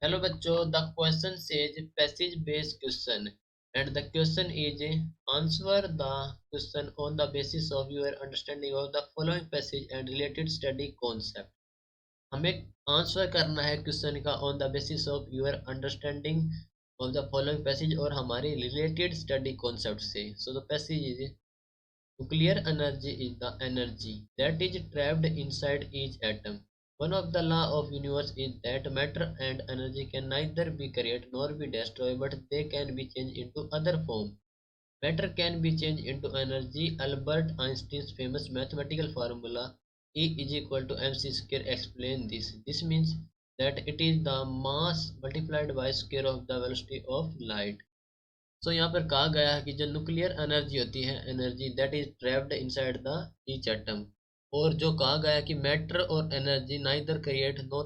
Hello बच्चों, the question says passage based question and the question is answer the question on the basis of your understanding of the following passage and related study concept. हमें answer करना है question का on the basis of your understanding of the following passage और हमारे related study concept से. So the passage is nuclear energy is the energy that is trapped inside each atom. One of the law of universe is that matter and energy can neither be created nor be destroyed, but they can be changed into other form. Matter can be changed into energy. Albert Einstein's famous mathematical formula E is equal to mc square explain this. This means that it is the mass multiplied by square of the velocity of light. सो यहाँ पर कहा गया है कि जो nuclear energy होती है energy that is trapped inside the each atom. और जो कहा गया है कि मैटर और energy neither create no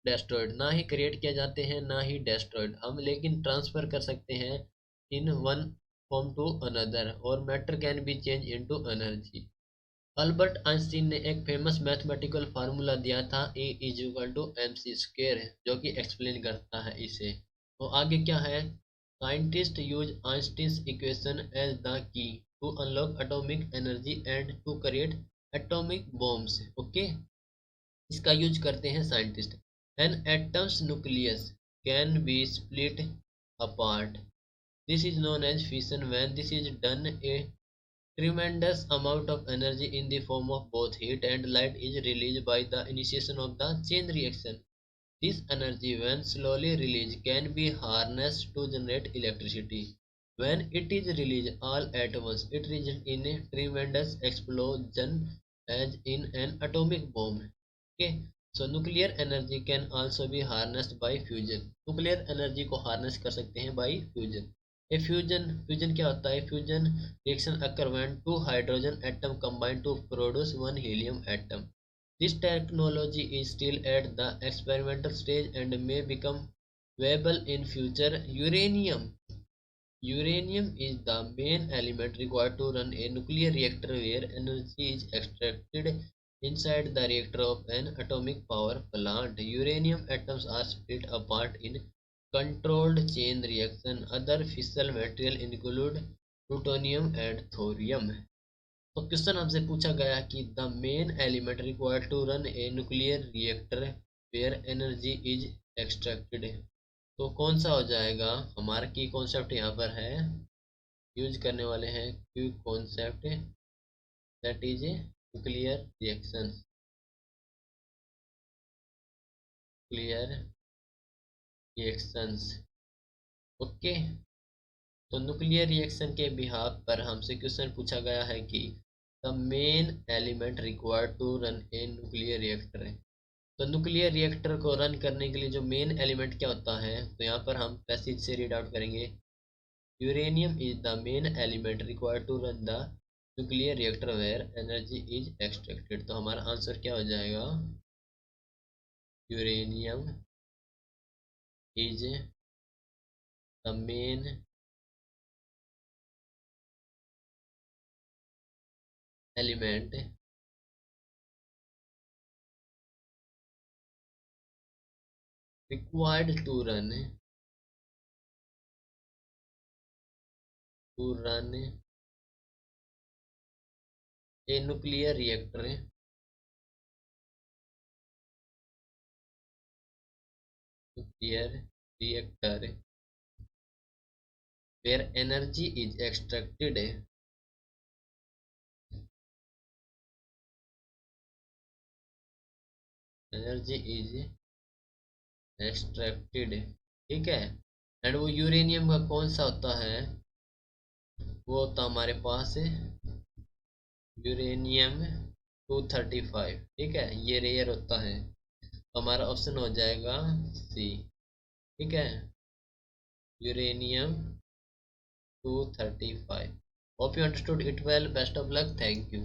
destroyed, ना ही क्रिएट किए जाते हैं ना ही डेस्ट्रॉयड, हम लेकिन ट्रांसफर कर सकते हैं in one form to another. और matter can be change into energy. Albert Einstein ने एक फेमस मैथमेटिकल फार्मूला दिया था E is equal to M C square, जो कि एक्सप्लेन करता है इसे. तो आगे क्या है, scientist use Einstein's equation as the key to unlock atomic energy and to create atomic bombs. Okay, इसका यूज करते हैं scientist. An atoms nucleus can be split apart. This is known as fission. When this is done, a tremendous amount of energy in the form of both heat and light is released by the initiation of the chain reaction. This energy, when slowly released, can be harnessed to generate electricity. When it is released all at once, it results in a tremendous explosion as in an atomic bomb. Okay, so nuclear energy can also be harnessed by fusion. Nuclear energy को harness कर सकते हैं by fusion. A fusion क्या होता है? Fusion reaction occur when two hydrogen atom combine to produce one helium atom. This technology is still at the experimental stage and may become viable in future. Uranium is the main element required to run a nuclear reactor where energy is extracted inside the reactor of an atomic power plant. Uranium atoms are split apart in controlled chain reaction. Other fissile material include plutonium and thorium. तो question हमसे पूछा गया कि the main element required to run a nuclear reactor where energy is extracted. तो कौन सा हो जाएगा? हमारा की कॉन्सेप्ट यहाँ पर है, यूज करने वाले हैं क्यू concept that is nuclear reaction. Clear reactions. Okay, तो न्यूक्लियर रिएक्शन के बिहाफ पर हमसे क्वेश्चन पूछा गया है कि the main element required to run a nuclear reactor. तो न्यूक्लियर रिएक्टर को रन करने के लिए जो मेन एलिमेंट क्या होता है, तो यहाँ पर हम पैसेज से रीड आउट करेंगे. Uranium is the main element required to run the nuclear reactor where energy is extracted. तो हमारा आंसर क्या हो जाएगा? Uranium is the main element required to run a nuclear reactor where energy is extracted ठीक है. And वो uranium का कौन सा होता है? वो होता हमारे पास यूरेनियम 235. ठीक है, ये रेयर होता है. तो हमारा ऑप्शन हो जाएगा सी. ठीक है, uranium 235. Hope you understood it well. Best of luck. Thank you.